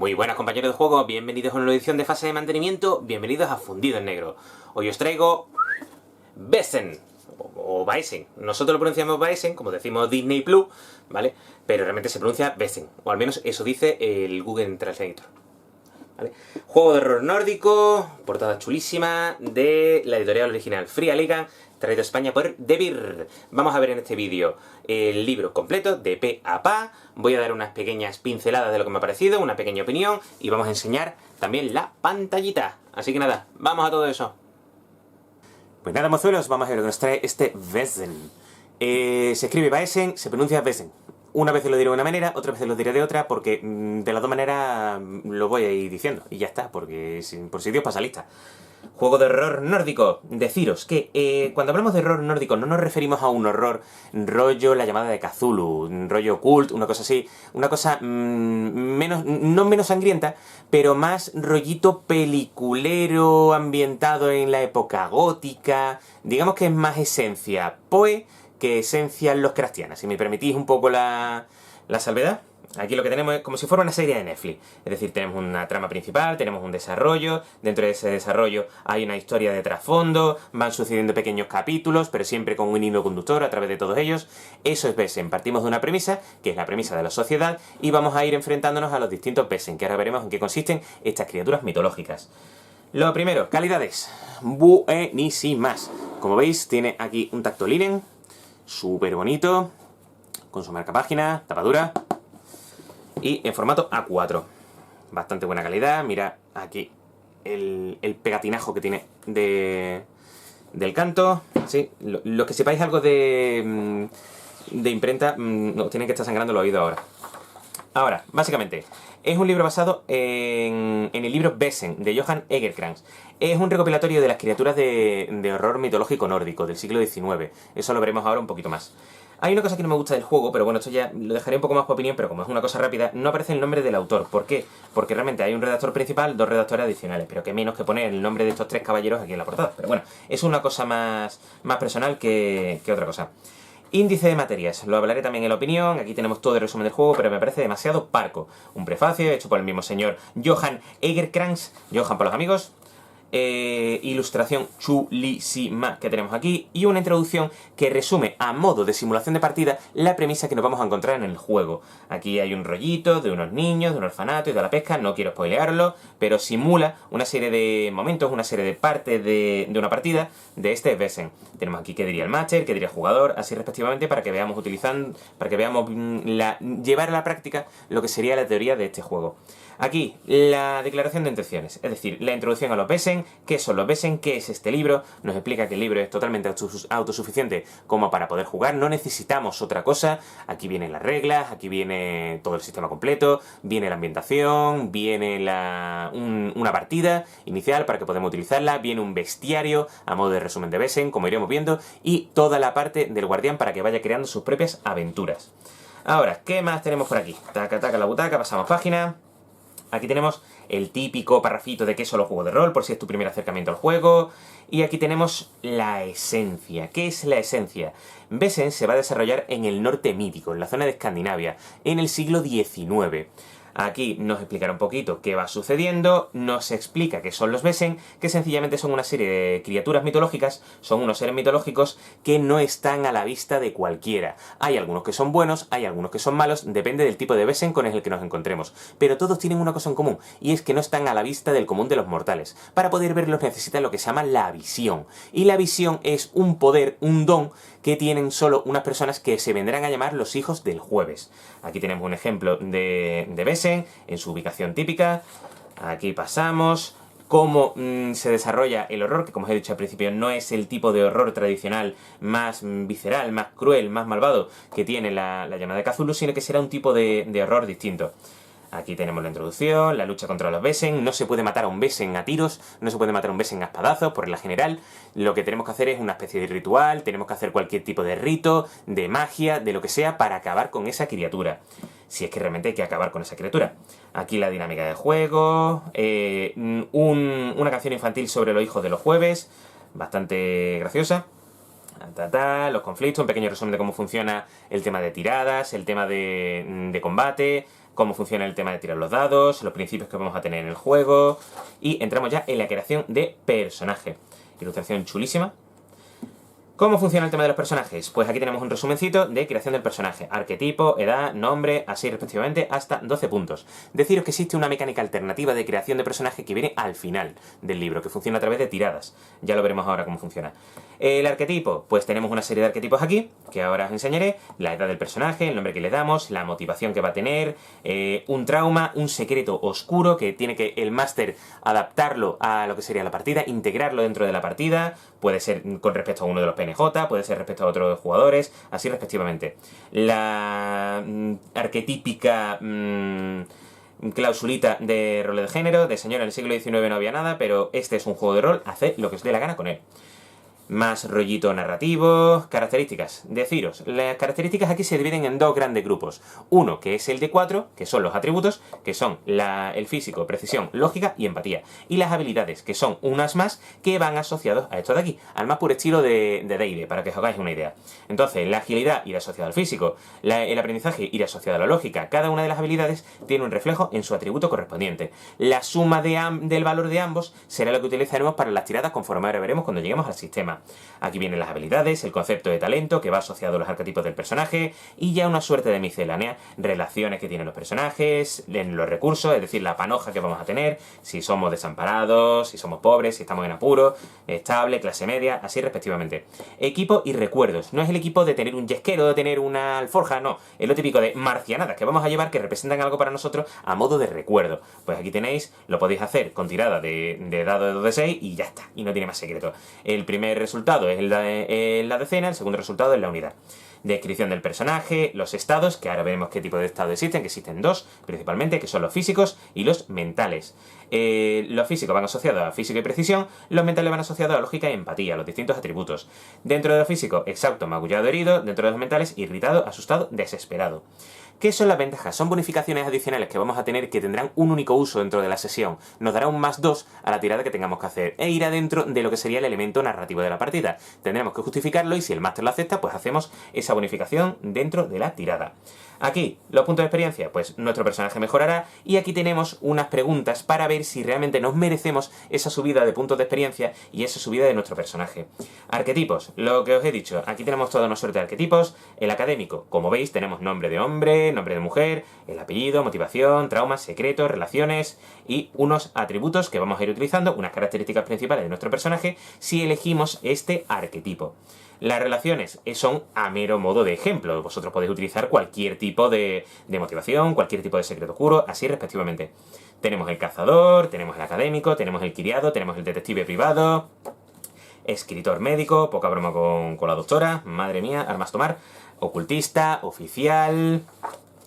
Muy buenas compañeros de juego, bienvenidos a una nueva edición de fase de mantenimiento, bienvenidos a Fundido en Negro. Hoy os traigo Besen, o Baesen. Nosotros lo pronunciamos Baesen, como decimos Disney Plus, ¿vale? Pero realmente se pronuncia Besen, o al menos eso dice el Google Translator. ¿Vale? Juego de horror nórdico, portada chulísima, de la editorial original Fria Liga, traído a España por Devir. Vamos a ver en este vídeo el libro completo, de pe a pa. Voy a dar unas pequeñas pinceladas de lo que me ha parecido, una pequeña opinión, y vamos a enseñar también la pantallita. Así que nada, vamos a todo eso. Pues nada, mozuelos, vamos a ver lo que nos trae este Besen. Se escribe Baesen, se pronuncia Besen. Una vez lo diré de una manera, otra vez lo diré de otra, porque de las dos maneras lo voy a ir diciendo. Y ya está, porque por si Dios pasa lista. Juego de horror nórdico. Deciros que cuando hablamos de horror nórdico no nos referimos a un horror rollo La llamada de Cthulhu, rollo cult, una cosa así, una cosa no menos sangrienta, pero más rollito peliculero, ambientado en la época gótica. Digamos que es más esencia Poe que esencia Lovecraftiana, si me permitís un poco la salvedad. Aquí lo que tenemos es como si fuera una serie de Netflix. Es decir, tenemos una trama principal, tenemos un desarrollo, dentro de ese desarrollo hay una historia de trasfondo, van sucediendo pequeños capítulos, pero siempre con un hilo conductor a través de todos ellos. Eso es Besen. Partimos de una premisa, que es la premisa de la sociedad, y vamos a ir enfrentándonos a los distintos Besen, que ahora veremos en qué consisten estas criaturas mitológicas. Lo primero, calidades. Buenísimas. Como veis, tiene aquí un tacto linen, súper bonito, con su marca página, tapadura, y en formato A4. Bastante buena calidad. Mira aquí el pegatinajo que tiene del canto. Sí, lo que sepáis algo de imprenta, no, tienen que estar sangrando los oídos ahora. Ahora, básicamente, es un libro basado en el libro Besen, de Johan Egerkrans. Es un recopilatorio de las criaturas de horror mitológico nórdico del siglo XIX. Eso lo veremos ahora un poquito más. Hay una cosa que no me gusta del juego, pero bueno, esto ya lo dejaré un poco más por opinión, pero como es una cosa rápida, no aparece el nombre del autor. ¿Por qué? Porque realmente hay un redactor principal, dos redactores adicionales, pero que menos que poner el nombre de estos tres caballeros aquí en la portada. Pero bueno, es una cosa más personal que otra cosa. Índice de materias, lo hablaré también en la opinión, aquí tenemos todo el resumen del juego, pero me parece demasiado parco. Un prefacio hecho por el mismo señor Johan Egerkrans, Johan para los amigos, ilustración chulísima que tenemos aquí, y una introducción que resume a modo de simulación de partida la premisa que nos vamos a encontrar en el juego. Aquí hay un rollito de unos niños, de un orfanato y de la pesca, no quiero spoilearlo, pero simula una serie de momentos, una serie de partes de una partida de este Besen. Tenemos aquí qué diría el Master, qué diría el jugador, así respectivamente, para que veamos llevar a la práctica lo que sería la teoría de este juego. Aquí, la declaración de intenciones, es decir, la introducción a los Besen, qué son los Besen, qué es este libro, nos explica que el libro es totalmente autosuficiente como para poder jugar, no necesitamos otra cosa, aquí vienen las reglas, aquí viene todo el sistema completo, viene la ambientación, viene una partida inicial para que podamos utilizarla, viene un bestiario a modo de resumen de Besen, como iremos viendo, y toda la parte del guardián para que vaya creando sus propias aventuras. Ahora, ¿qué más tenemos por aquí? Taca, taca la butaca, pasamos página. Aquí tenemos el típico parrafito de qué son los juegos de rol, por si es tu primer acercamiento al juego. Y aquí tenemos la esencia. ¿Qué es la esencia? Besen se va a desarrollar en el norte mítico, en la zona de Escandinavia, en el siglo XIX. Aquí nos explicará un poquito qué va sucediendo, nos explica qué son los Besen, que sencillamente son una serie de criaturas mitológicas, son unos seres mitológicos que no están a la vista de cualquiera. Hay algunos que son buenos, hay algunos que son malos, depende del tipo de Besen con el que nos encontremos. Pero todos tienen una cosa en común, y es que no están a la vista del común de los mortales. Para poder verlos necesitan lo que se llama la visión. Y la visión es un poder, un don, que tienen solo unas personas que se vendrán a llamar los hijos del jueves. Aquí tenemos un ejemplo de Besen en su ubicación típica. Aquí pasamos cómo se desarrolla el horror, que como os he dicho al principio no es el tipo de horror tradicional más visceral, más cruel, más malvado que tiene la llamada de Cthulhu, sino que será un tipo de horror distinto. Aquí tenemos la introducción, la lucha contra los Besen. No se puede matar a un Besen a tiros, no se puede matar a un Besen a espadazos, por regla general. Lo que tenemos que hacer es una especie de ritual, tenemos que hacer cualquier tipo de rito, de magia, de lo que sea, para acabar con esa criatura. Si es que realmente hay que acabar con esa criatura. Aquí la dinámica de juego, una canción infantil sobre los hijos de los jueves, bastante graciosa. Los conflictos, un pequeño resumen de cómo funciona el tema de tiradas, el tema de combate. cómo funciona el tema de tirar los dados, los principios que vamos a tener en el juego, y entramos ya en la creación de personaje. Ilustración chulísima. ¿Cómo funciona el tema de los personajes? Pues aquí tenemos un resumencito de creación del personaje. Arquetipo, edad, nombre, así respectivamente, hasta 12 puntos. Deciros que existe una mecánica alternativa de creación de personaje que viene al final del libro, que funciona a través de tiradas. Ya lo veremos ahora cómo funciona. El arquetipo, pues tenemos una serie de arquetipos aquí, que ahora os enseñaré. La edad del personaje, el nombre que le damos, la motivación que va a tener, un trauma, un secreto oscuro, que tiene que el máster adaptarlo a lo que sería la partida, integrarlo dentro de la partida. Puede ser con respecto a uno de los PNJ, puede ser respecto a otros jugadores, así respectivamente. La arquetípica clausulita de roles de género, de señora en el siglo XIX no había nada, pero este es un juego de rol, haced lo que os dé la gana con él. Más rollito narrativo. Características. Deciros, las características aquí se dividen en dos grandes grupos. Uno, que es el de 4, que son los atributos, que son el físico, precisión, lógica y empatía. Y las habilidades, que son unas más, que van asociados a esto de aquí, al más puro estilo de D&D, para que os hagáis una idea. Entonces, la agilidad irá asociada al físico, el aprendizaje irá asociado a la lógica. Cada una de las habilidades tiene un reflejo en su atributo correspondiente. La suma del valor de ambos será lo que utilizaremos para las tiradas, conforme ahora veremos cuando lleguemos al sistema. Aquí vienen las habilidades, el concepto de talento, que va asociado a los arquetipos del personaje, y ya una suerte de miscelánea, relaciones que tienen los personajes, en los recursos, es decir, la panoja que vamos a tener, si somos desamparados, si somos pobres, si estamos en apuro, estable, clase media, así respectivamente. Equipo y recuerdos. No es el equipo de tener un yesquero, de tener una alforja, no. Es lo típico de marcianadas que vamos a llevar que representan algo para nosotros a modo de recuerdo. Pues aquí tenéis, lo podéis hacer con tirada de dado de 2 de 6 y ya está, y no tiene más secreto. El primer resultado es la decena, el segundo resultado es la unidad. Descripción del personaje, los estados, que ahora veremos qué tipo de estados existen, que existen dos principalmente, que son los físicos y los mentales. Los físicos van asociados a físico y precisión, los mentales van asociados a lógica y empatía, los distintos atributos. Dentro de los físicos, exhausto, magullado, herido; dentro de los mentales, irritado, asustado, desesperado. ¿Qué son las ventajas? Son bonificaciones adicionales que vamos a tener que tendrán un único uso dentro de la sesión. Nos dará un +2 a la tirada que tengamos que hacer e irá dentro de lo que sería el elemento narrativo de la partida. Tendremos que justificarlo y si el máster lo acepta, pues hacemos esa bonificación dentro de la tirada. Aquí, los puntos de experiencia, pues nuestro personaje mejorará y aquí tenemos unas preguntas para ver si realmente nos merecemos esa subida de puntos de experiencia y esa subida de nuestro personaje. Arquetipos, lo que os he dicho, aquí tenemos toda una suerte de arquetipos. El académico, como veis, tenemos nombre de hombre, nombre de mujer, el apellido, motivación, traumas, secretos, relaciones y unos atributos que vamos a ir utilizando, unas características principales de nuestro personaje si elegimos este arquetipo. Las relaciones son a mero modo de ejemplo. Vosotros podéis utilizar cualquier tipo de motivación, cualquier tipo de secreto oscuro, así respectivamente. Tenemos el cazador, tenemos el académico, tenemos el criado, tenemos el detective privado, escritor médico, poca broma con la doctora, madre mía, armas tomar, ocultista, oficial,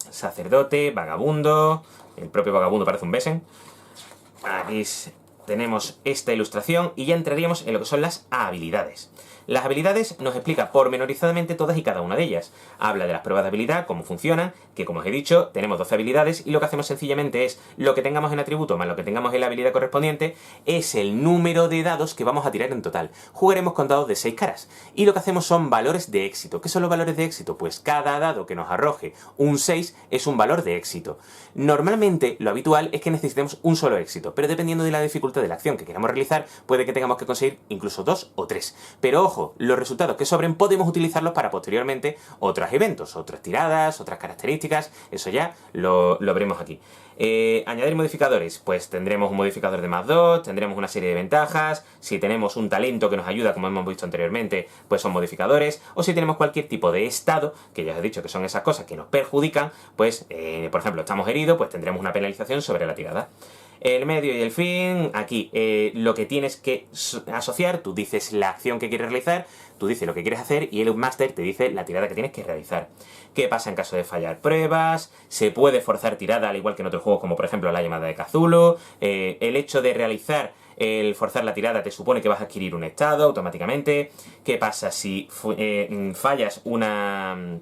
sacerdote, vagabundo, el propio vagabundo parece un besen. Aquí tenemos esta ilustración y ya entraríamos en lo que son las habilidades. Las habilidades nos explica pormenorizadamente todas y cada una de ellas. Habla de las pruebas de habilidad, cómo funcionan, que como os he dicho, tenemos 12 habilidades y lo que hacemos sencillamente es lo que tengamos en atributo más lo que tengamos en la habilidad correspondiente es el número de dados que vamos a tirar en total. Jugaremos con dados de 6 caras y lo que hacemos son valores de éxito. ¿Qué son los valores de éxito? Pues cada dado que nos arroje un 6 es un valor de éxito. Normalmente lo habitual es que necesitemos un solo éxito, pero dependiendo de la dificultad de la acción que queramos realizar, puede que tengamos que conseguir incluso 2 o 3. Pero ojo, los resultados que sobren podemos utilizarlos para posteriormente otros eventos, otras tiradas, otras características, eso ya lo veremos aquí. Añadir modificadores, pues tendremos un modificador de +2, tendremos una serie de ventajas, si tenemos un talento que nos ayuda, como hemos visto anteriormente, pues son modificadores, o si tenemos cualquier tipo de estado, que ya os he dicho que son esas cosas que nos perjudican, pues, por ejemplo, estamos heridos, pues tendremos una penalización sobre la tirada. El medio y el fin, aquí lo que tienes que asociar, tú dices la acción que quieres realizar, tú dices lo que quieres hacer y el máster te dice la tirada que tienes que realizar. ¿Qué pasa en caso de fallar pruebas? Se puede forzar tirada al igual que en otros juegos como por ejemplo la llamada de Cthulhu. El hecho de realizar el forzar la tirada te supone que vas a adquirir un estado automáticamente. ¿Qué pasa si fallas una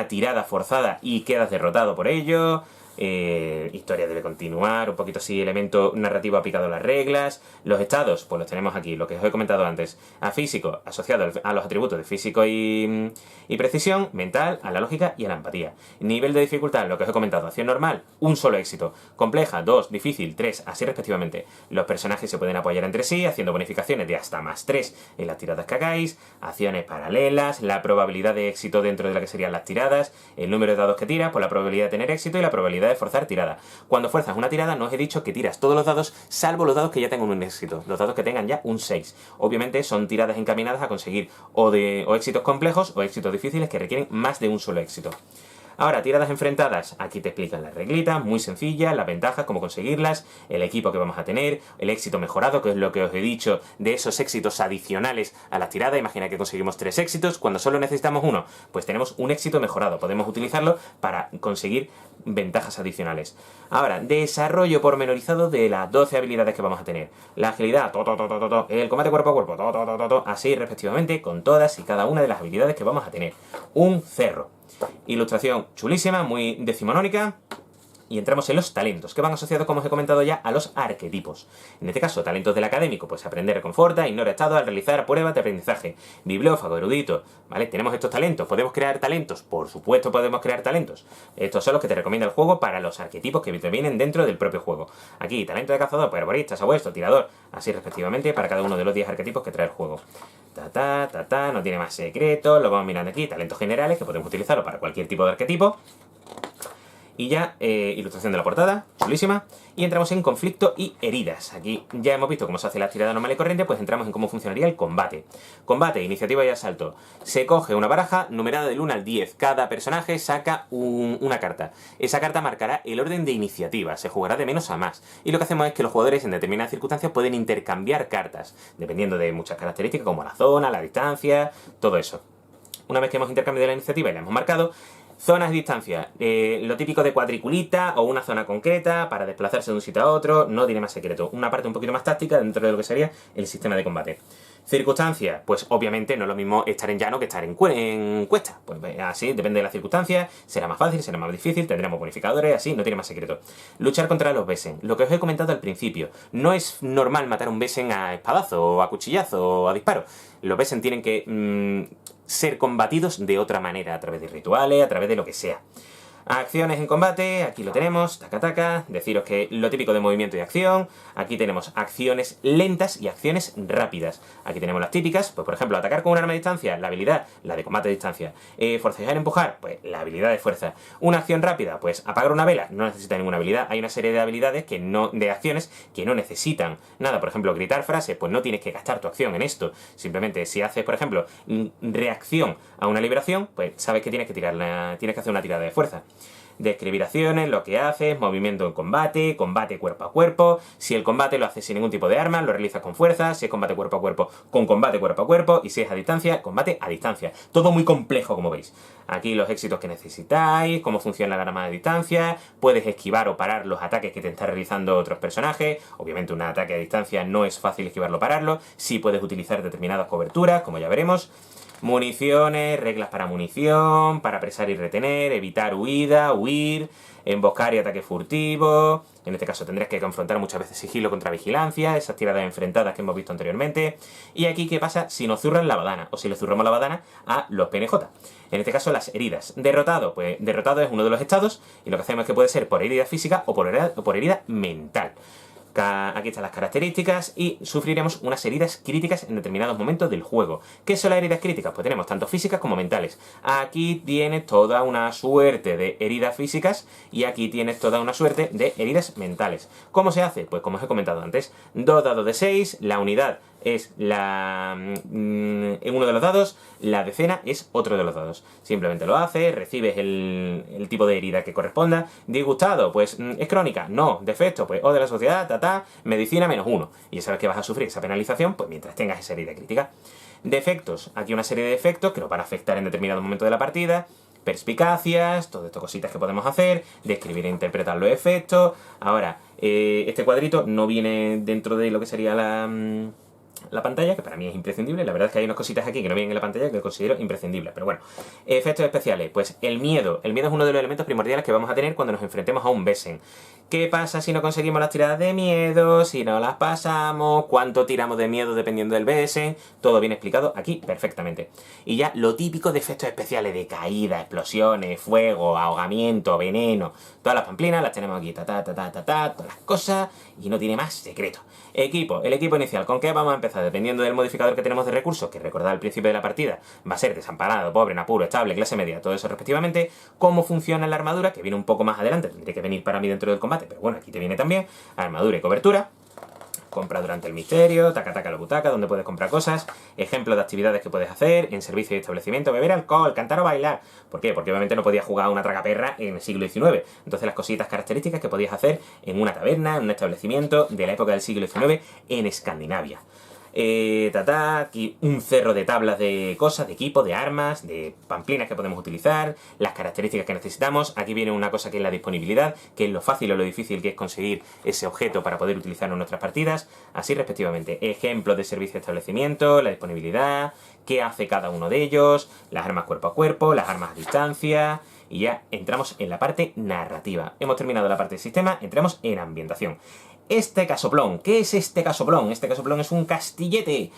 tirada forzada y quedas derrotado por ello? historia debe continuar, un poquito así, elemento narrativo aplicado a las reglas. Los estados, pues los tenemos aquí, lo que os he comentado antes. A físico, asociado a los atributos de físico y precisión, mental, a la lógica y a la empatía. Nivel de dificultad, lo que os he comentado, acción normal, un solo éxito. Compleja, 2, difícil, 3, así respectivamente. Los personajes se pueden apoyar entre sí, haciendo bonificaciones de hasta +3 en las tiradas que hagáis, acciones paralelas, la probabilidad de éxito dentro de la que serían las tiradas, el número de dados que tiras, pues la probabilidad de tener éxito y la probabilidad de forzar tirada. Cuando fuerzas una tirada, no os he dicho que tiras todos los dados, salvo los dados que ya tengan un éxito, los dados que tengan ya un 6. Obviamente son tiradas encaminadas a conseguir o éxitos complejos o éxitos difíciles que requieren más de un solo éxito. Ahora, tiradas enfrentadas, aquí te explican las reglitas, muy sencillas, las ventajas, cómo conseguirlas, el equipo que vamos a tener, el éxito mejorado, que es lo que os he dicho de esos éxitos adicionales a las tiradas. Imagina que conseguimos 3 éxitos, cuando solo necesitamos uno, pues tenemos un éxito mejorado, podemos utilizarlo para conseguir ventajas adicionales. Ahora, desarrollo pormenorizado de las 12 habilidades que vamos a tener. La agilidad, el combate cuerpo a cuerpo, así respectivamente, con todas y cada una de las habilidades que vamos a tener. Un cerro. Ilustración chulísima, muy decimonónica. Y entramos en los talentos, que van asociados, como os he comentado ya, a los arquetipos. En este caso, talentos del académico, pues aprender reconforta, ignora estado al realizar pruebas de aprendizaje. Bibliófago, erudito, ¿vale? Tenemos estos talentos. ¿Podemos crear talentos? Por supuesto podemos crear talentos. Estos son los que te recomienda el juego para los arquetipos que te vienen dentro del propio juego. Aquí, talento de cazador, herborista, sabueso, tirador, así respectivamente, para cada uno de los 10 arquetipos que trae el juego. No tiene más secretos, lo vamos mirando aquí, talentos generales, que podemos utilizarlo para cualquier tipo de arquetipo. Y ya, ilustración de la portada, chulísima. Y entramos en conflicto y heridas. Aquí ya hemos visto cómo se hace la tirada normal y corriente, pues entramos en cómo funcionaría el combate. Combate, iniciativa y asalto. Se coge una baraja numerada del 1 al 10. Cada personaje saca una carta. Esa carta marcará el orden de iniciativa, se jugará de menos a más. Y lo que hacemos es que los jugadores en determinadas circunstancias pueden intercambiar cartas, dependiendo de muchas características como la zona, la distancia, todo eso. Una vez que hemos intercambiado la iniciativa y la hemos marcado, zonas de distancia, lo típico de cuadriculita o una zona concreta para desplazarse de un sitio a otro, no tiene más secreto. Una parte un poquito más táctica dentro de lo que sería el sistema de combate. Circunstancias, pues obviamente no es lo mismo estar en llano que estar en cuesta. Pues así, depende de las circunstancias, será más fácil, será más difícil, tendremos bonificadores, así, no tiene más secreto. Luchar contra los Besen. Lo que os he comentado al principio, no es normal matar un Besen a espadazo, o a cuchillazo, o a disparo. Los Besen tienen que ser combatidos de otra manera, a través de rituales, a través de lo que sea. Acciones en combate, aquí lo tenemos, taca. Deciros que lo típico de movimiento y acción. Aquí tenemos acciones lentas y acciones rápidas. Aquí tenemos las típicas, pues por ejemplo, atacar con un arma a distancia, la habilidad, la de combate a distancia. Forcejear, empujar, pues la habilidad de fuerza. Una acción rápida, pues apagar una vela, no necesita ninguna habilidad. Hay una serie de habilidades de acciones que no necesitan nada. Por ejemplo, gritar frases, pues no tienes que gastar tu acción en esto. Simplemente si haces, por ejemplo, reacción a una liberación, pues sabes que tienes que hacer una tirada de fuerza. Describir acciones, lo que haces, movimiento en combate, combate cuerpo a cuerpo. Si el combate lo haces sin ningún tipo de arma, lo realizas con fuerza. Si es combate cuerpo a cuerpo, con combate cuerpo a cuerpo. Y si es a distancia, combate a distancia. Todo muy complejo, como veis. Aquí los éxitos que necesitáis, cómo funciona la arma a distancia. Puedes esquivar o parar los ataques que te están realizando otros personajes. Obviamente un ataque a distancia no es fácil esquivarlo o pararlo. Sí puedes utilizar determinadas coberturas, como ya veremos. Municiones, reglas para munición, para apresar y retener, evitar huida, huir, emboscar y ataque furtivo. En este caso tendrás que confrontar muchas veces sigilo contra vigilancia, esas tiradas enfrentadas que hemos visto anteriormente. Y aquí, ¿qué pasa si nos zurran la badana? O si le zurramos la badana a los PNJ. En este caso, las heridas. Derrotado, pues derrotado es uno de los estados, y lo que hacemos es que puede ser por herida física o por herida mental. Aquí están las características y sufriremos unas heridas críticas en determinados momentos del juego. ¿Qué son las heridas críticas? Pues tenemos tanto físicas como mentales. Aquí tienes toda una suerte de heridas físicas y aquí tienes toda una suerte de heridas mentales. ¿Cómo se hace? Pues como os he comentado antes, 2 dados de 6, la unidad es uno de los dados, la decena es otro de los dados. Simplemente lo haces, recibes el tipo de herida que corresponda. Disgustado, pues es crónica, no. Defecto, pues O de la sociedad, medicina -1. Y ya sabes que vas a sufrir esa penalización pues mientras tengas esa herida crítica. Defectos, aquí una serie de defectos que nos van a afectar en determinado momento de la partida. Perspicacias, todo esto cositas que podemos hacer, describir e interpretar los efectos. Ahora, este cuadrito no viene dentro de lo que sería la pantalla, que para mí es imprescindible. La verdad es que hay unas cositas aquí que no vienen en la pantalla que considero imprescindibles. Pero bueno, efectos especiales. Pues el miedo. El miedo es uno de los elementos primordiales que vamos a tener cuando nos enfrentemos a un Besen. ¿Qué pasa si no conseguimos las tiradas de miedo? Si no las pasamos, cuánto tiramos de miedo dependiendo del Besen. Todo bien explicado aquí perfectamente. Y ya lo típico de efectos especiales de caída, explosiones, fuego, ahogamiento, veneno. Todas las pamplinas las tenemos aquí, todas las cosas, y no tiene más secreto. Equipo, el equipo inicial, ¿con qué vamos a empezar? Dependiendo del modificador que tenemos de recursos, que recordad al principio de la partida, va a ser desamparado, pobre, en apuro, estable, clase media, todo eso respectivamente. Cómo funciona la armadura, que viene un poco más adelante, tendría que venir para mí dentro del combate, pero bueno, aquí te viene también, armadura y cobertura. Compra durante el misterio, taca la butaca, donde puedes comprar cosas, ejemplos de actividades que puedes hacer en servicio y establecimiento, beber alcohol, cantar o bailar. ¿Por qué? Porque obviamente no podías jugar a una tragaperra en el siglo XIX. Entonces las cositas características que podías hacer en una taberna, en un establecimiento de la época del siglo XIX en Escandinavia. Aquí un cerro de tablas de cosas, de equipo, de armas, de pamplinas que podemos utilizar, las características que necesitamos. Aquí viene una cosa que es la disponibilidad, que es lo fácil o lo difícil que es conseguir ese objeto para poder utilizarlo en nuestras partidas, así respectivamente. Ejemplos de servicio de establecimiento, la disponibilidad, qué hace cada uno de ellos, las armas cuerpo a cuerpo, las armas a distancia. Y ya entramos en la parte narrativa. Hemos terminado la parte de sistema, entramos en ambientación. Este casoplón, ¿qué es este casoplón? Este casoplón es un castillete.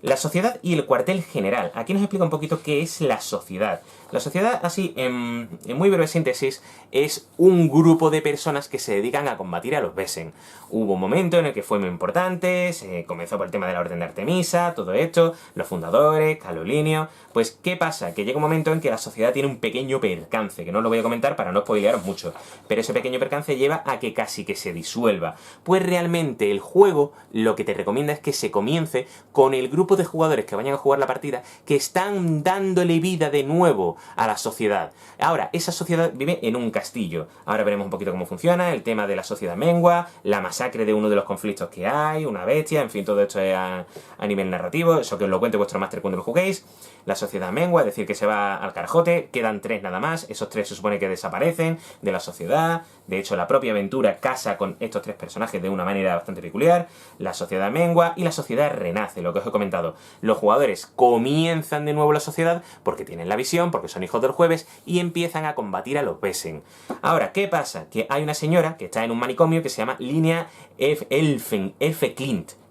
La sociedad y el cuartel general. Aquí nos explica un poquito qué es la sociedad. La sociedad, así, en muy breve síntesis, es un grupo de personas que se dedican a combatir a los Besen. Hubo un momento en el que fue muy importante, se comenzó por el tema de la Orden de Artemisa, todo esto, los fundadores, Calolinio. Pues, ¿qué pasa? Que llega un momento en que la sociedad tiene un pequeño percance, que no lo voy a comentar para no spoilearos mucho, pero ese pequeño percance lleva a que casi que se disuelva. Pues realmente el juego lo que te recomienda es que se comience con el grupo de jugadores que vayan a jugar la partida, que están dándole vida de nuevo a la sociedad. Ahora, esa sociedad vive en un castillo. Ahora veremos un poquito cómo funciona, el tema de la sociedad mengua, la masacre de uno de los conflictos que hay, una bestia, en fin, todo esto es a nivel narrativo, eso que os lo cuente vuestro máster cuando lo juguéis. La sociedad mengua, es decir, que se va al carajote, quedan 3 nada más, esos 3 se supone que desaparecen de la sociedad, de hecho la propia aventura casa con estos 3 personajes de una manera bastante peculiar, la sociedad mengua y la sociedad renace, lo que os he comentado. Los jugadores comienzan de nuevo la sociedad porque tienen la visión, porque son hijos del jueves y empiezan a combatir a los Besen. Ahora, ¿qué pasa? Que hay una señora que está en un manicomio que se llama Linnea Elfeklint, el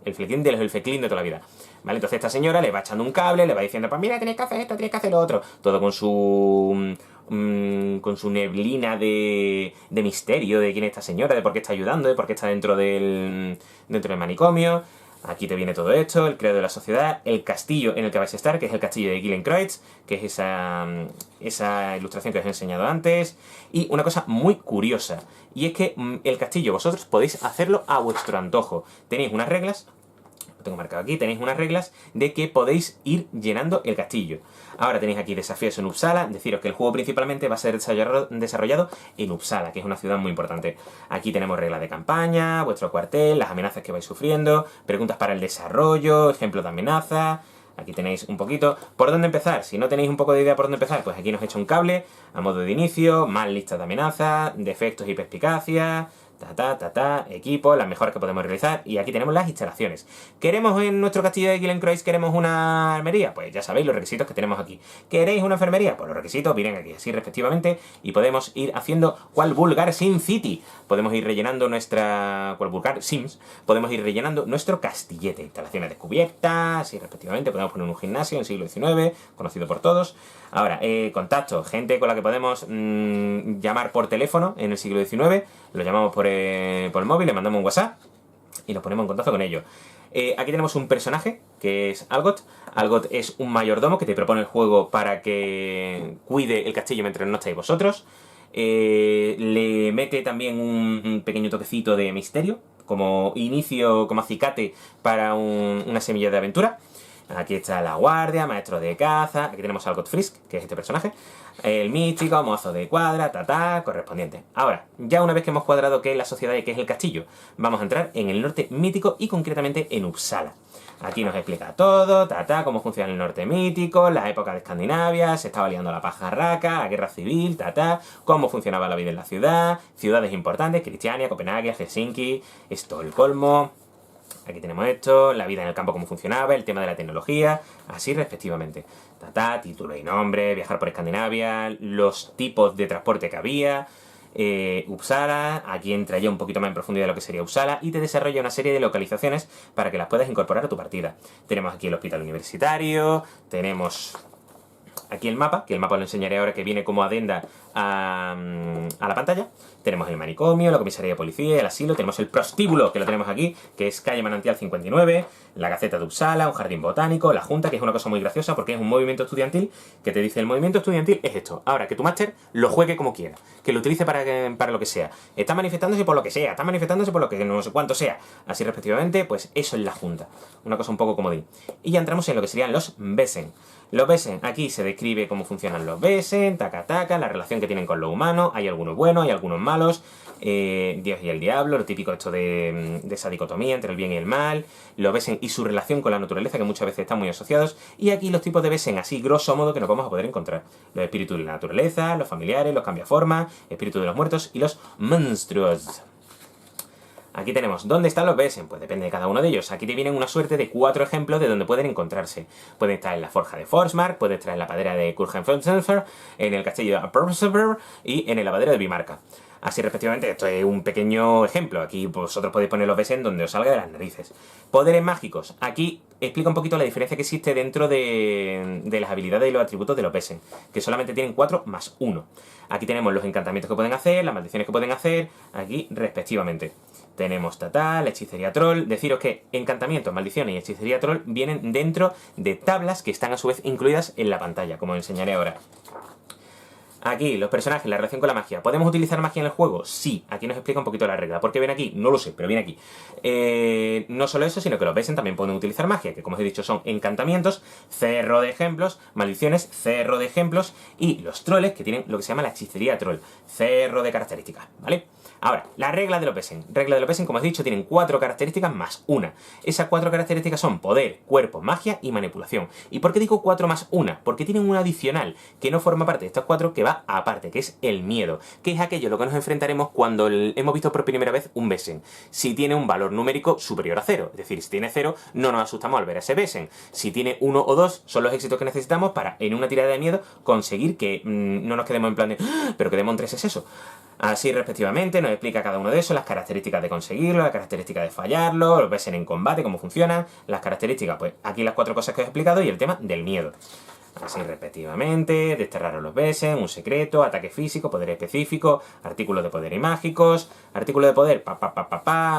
Elfeklint de los Elfeklint de toda la vida. ¿Vale? Entonces esta señora le va echando un cable, le va diciendo, pues mira, tenéis que hacer esto, tenéis que hacer lo otro. Todo con su neblina de misterio de quién es esta señora, de por qué está ayudando, de por qué está dentro del manicomio. Aquí te viene todo esto, el creador de la sociedad, el castillo en el que vais a estar, que es el castillo de Gillenkreuz, que es esa ilustración que os he enseñado antes. Y una cosa muy curiosa, y es que el castillo vosotros podéis hacerlo a vuestro antojo. Tenéis unas reglas, lo tengo marcado aquí, tenéis unas reglas de que podéis ir llenando el castillo. Ahora tenéis aquí desafíos en Uppsala, deciros que el juego principalmente va a ser desarrollado en Uppsala, que es una ciudad muy importante. Aquí tenemos reglas de campaña, vuestro cuartel, las amenazas que vais sufriendo, preguntas para el desarrollo, ejemplos de amenazas. Aquí tenéis un poquito. ¿Por dónde empezar? Si no tenéis un poco de idea por dónde empezar, pues aquí nos he hecho un cable a modo de inicio, más listas de amenazas, defectos y perspicacia, equipo, las mejoras que podemos realizar, y aquí tenemos las instalaciones. ¿Queremos en nuestro castillo de Gillenkreuz, queremos una armería? Pues ya sabéis los requisitos que tenemos aquí. ¿Queréis una enfermería? Pues los requisitos vienen aquí, así respectivamente, y podemos ir haciendo cual vulgar Sim City. Podemos ir rellenando cual vulgar Sims, podemos ir rellenando nuestro castillete. Instalaciones descubiertas, y respectivamente podemos poner un gimnasio en el siglo XIX, conocido por todos. Ahora, contacto, gente con la que podemos llamar por teléfono en el siglo XIX, lo llamamos por el móvil, le mandamos un WhatsApp y nos ponemos en contacto con ellos. Aquí tenemos un personaje que es Algot. Algot es un mayordomo que te propone el juego para que cuide el castillo mientras no estáis vosotros. Le mete también un pequeño toquecito de misterio, como inicio, como acicate para una semilla de aventura. Aquí está la guardia, maestro de caza, aquí tenemos a Algot Frisk, que es este personaje, el místico, mozo de cuadra, correspondiente. Ahora, ya una vez que hemos cuadrado qué es la sociedad y qué es el castillo, vamos a entrar en el norte mítico y concretamente en Uppsala. Aquí nos explica todo, cómo funciona el norte mítico, la época de Escandinavia, se estaba liando la pajarraca, la guerra civil, cómo funcionaba la vida en la ciudad, ciudades importantes, Cristiania, Copenhague, Helsinki, Estocolmo. Aquí tenemos esto, la vida en el campo, cómo funcionaba, el tema de la tecnología, así respectivamente. Título y nombre, viajar por Escandinavia, los tipos de transporte que había, Uppsala, aquí entra ya un poquito más en profundidad lo que sería Uppsala, y te desarrolla una serie de localizaciones para que las puedas incorporar a tu partida. Tenemos aquí el hospital universitario, tenemos aquí el mapa, que el mapa lo enseñaré ahora, que viene como adenda a la pantalla. Tenemos el manicomio, la comisaría de policía, el asilo, tenemos el prostíbulo, que lo tenemos aquí, que es calle Manantial 59, la Gaceta de Uppsala, un jardín botánico, la Junta, que es una cosa muy graciosa porque es un movimiento estudiantil que te dice: el movimiento estudiantil es esto. Ahora, que tu máster lo juegue como quiera, que lo utilice para lo que sea. Está manifestándose por lo que sea, está manifestándose por lo que no sé cuánto sea. Así respectivamente, pues eso es la Junta. Una cosa un poco comodín. Y ya entramos en lo que serían los Wesen. Los Wesen, aquí se describe cómo funcionan los Wesen, la relación que tienen con los humanos, hay algunos buenos, hay algunos malos, Dios y el diablo, lo típico esto de esa dicotomía entre el bien y el mal, los Wesen y su relación con la naturaleza, que muchas veces están muy asociados, y aquí los tipos de Wesen, así grosso modo, que nos vamos a poder encontrar. Los espíritus de la naturaleza, los familiares, los cambiaformas, espíritus de los muertos y los monstruos. Aquí tenemos, ¿dónde están los Wesen? Pues depende de cada uno de ellos. Aquí te vienen una suerte de 4 ejemplos de donde pueden encontrarse. Pueden estar en la forja de Forsmark, pueden estar en la padera de Kurgenfelsenfer, en el castillo de Appersberg y en el lavadero de Bimarca. Así respectivamente, esto es un pequeño ejemplo. Aquí vosotros podéis poner los Wesen donde os salga de las narices. Poderes mágicos. Aquí explica un poquito la diferencia que existe dentro de las habilidades y los atributos de los Wesen, que solamente tienen 4 más 1. Aquí tenemos los encantamientos que pueden hacer, las maldiciones que pueden hacer, aquí respectivamente. Tenemos la hechicería troll. Deciros que encantamientos, maldiciones y hechicería troll vienen dentro de tablas que están a su vez incluidas en la pantalla, como os enseñaré ahora. Aquí, los personajes, la relación con la magia. ¿Podemos utilizar magia en el juego? Sí. Aquí nos explica un poquito la regla. ¿Por qué viene aquí? No lo sé, pero viene aquí. No solo eso, sino que los Wesen también pueden utilizar magia, que como os he dicho son encantamientos, cerro de ejemplos, maldiciones, cerro de ejemplos, y los troles, que tienen lo que se llama la hechicería troll, cerro de características, ¿vale? Ahora, la regla de los Wesen. Regla de los Wesen, como os he dicho, tienen 4 características más 1. Esas 4 características son poder, cuerpo, magia y manipulación. ¿Y por qué digo 4 más 1? Porque tienen una adicional que no forma parte de estas 4, que va aparte, que es el miedo, que es aquello a lo que nos enfrentaremos cuando hemos visto por primera vez un Wesen. Si tiene un valor numérico superior a 0, es decir, si tiene 0, no nos asustamos al ver a ese Wesen. Si tiene 1 o 2, son los éxitos que necesitamos para, en una tirada de miedo, conseguir que no nos quedemos en plan de ¡ah! Pero que demos 3 es eso. Así respectivamente nos explica cada uno de esos, las características de conseguirlo, las características de fallarlo, los Wesen en combate, cómo funcionan, las características, pues aquí las 4 cosas que os he explicado y el tema del miedo. Así respectivamente, desterrar a los Wesen, un secreto, ataque físico, poder específico, artículos de poder y mágicos, artículo de poder,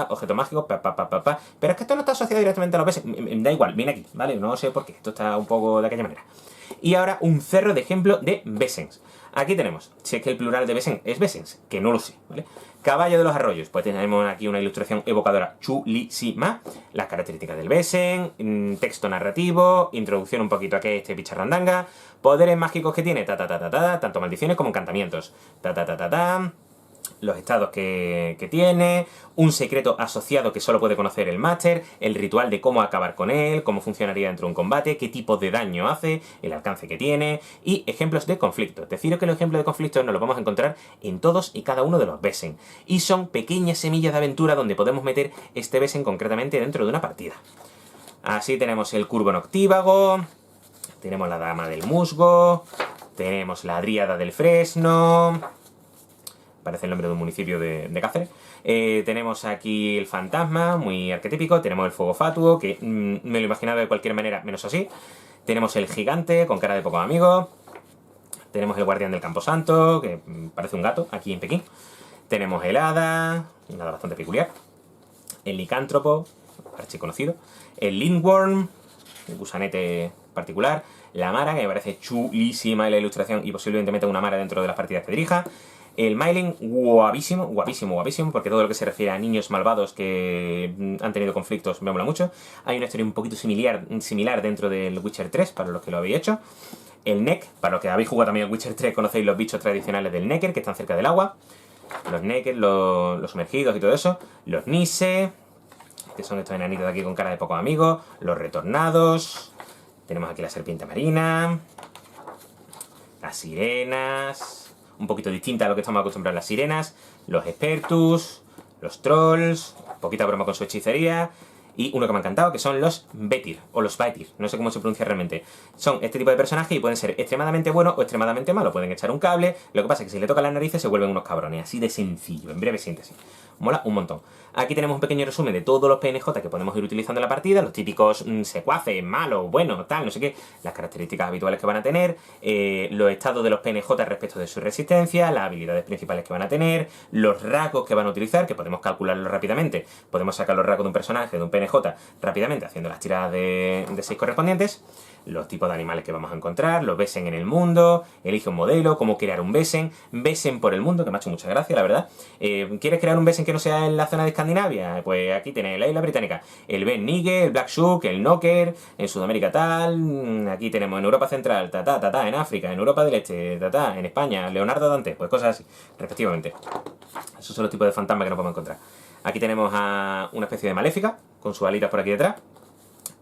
objeto mágico, Pero es que esto no está asociado directamente a los Wesen, da igual, viene aquí, ¿vale? No sé por qué, esto está un poco de aquella manera. Y ahora un cerro de ejemplo de Wesens. Aquí tenemos, si es que el plural de Wesen es Wesens, que no lo sé, ¿vale? Caballo de los arroyos, pues tenemos aquí una ilustración evocadora chulísima, las características del Wesen, texto narrativo, introducción un poquito a qué es este picharrandanga, poderes mágicos que tiene, tanto maldiciones como encantamientos, los estados que tiene, un secreto asociado que solo puede conocer el máster, el ritual de cómo acabar con él, cómo funcionaría dentro de un combate, qué tipo de daño hace, el alcance que tiene, y ejemplos de conflictos. Deciros que los ejemplos de conflictos nos los vamos a encontrar en todos y cada uno de los Wesen, y son pequeñas semillas de aventura donde podemos meter este Wesen concretamente dentro de una partida. Así tenemos el curvo noctívago, tenemos la dama del musgo, tenemos la dríada del fresno, parece el nombre de un municipio de Cáceres. Tenemos aquí el fantasma, muy arquetípico. Tenemos el fuego fatuo, que me lo imaginaba de cualquier manera, menos así. Tenemos el gigante, con cara de pocos amigos. Tenemos el guardián del camposanto, que parece un gato, aquí en Pekín. Tenemos el hada, un hada bastante peculiar. El licántropo, archiconocido. El lindworm, un gusanete particular. La mara, que me parece chulísima en la ilustración y posiblemente meta una mara dentro de las partidas que dirija. El Myling, guapísimo, guapísimo, guapísimo, porque todo lo que se refiere a niños malvados que han tenido conflictos me mola mucho. Hay una historia un poquito similar dentro del Witcher 3, para los que lo habéis hecho. El Neck, para los que habéis jugado también el Witcher 3, conocéis los bichos tradicionales del Necker, que están cerca del agua. Los Neckers, los sumergidos y todo eso. Los Nisse, que son estos enanitos de aquí con cara de pocos amigos. Los retornados. Tenemos aquí la serpiente marina. Las sirenas, un poquito distinta a lo que estamos acostumbrados las sirenas, los Espertus, los trolls, poquita broma con su hechicería, y uno que me ha encantado, que son los Betir, o los Baitir, no sé cómo se pronuncia realmente. Son este tipo de personajes y pueden ser extremadamente buenos o extremadamente malos. Pueden echar un cable, lo que pasa es que si le tocan las narices se vuelven unos cabrones, así de sencillo, en breve síntesis. Mola un montón. Aquí tenemos un pequeño resumen de todos los PNJ que podemos ir utilizando en la partida, los típicos secuaces, malos, buenos, tal, no sé qué, las características habituales que van a tener, los estados de los PNJ respecto de su resistencia, las habilidades principales que van a tener, los rasgos que van a utilizar, que podemos calcularlos rápidamente, podemos sacar los rasgos de un personaje, de un PNJ, rápidamente haciendo las tiradas de 6 correspondientes, los tipos de animales que vamos a encontrar, los Besen en el mundo, elige un modelo, cómo crear un Besen por el mundo, que me ha hecho mucha gracia, la verdad. ¿Quieres crear un Besen que no sea en la zona de Escandinavia? Pues aquí tenéis la isla británica, el Ben Nigel, el Black Shook, el Knocker, en Sudamérica tal, aquí tenemos en Europa Central, en África, en Europa del Este, en España, Leonardo Dante, pues cosas así, respectivamente. Esos son los tipos de fantasmas que nos podemos encontrar. Aquí tenemos a una especie de maléfica, con sus alitas por aquí detrás.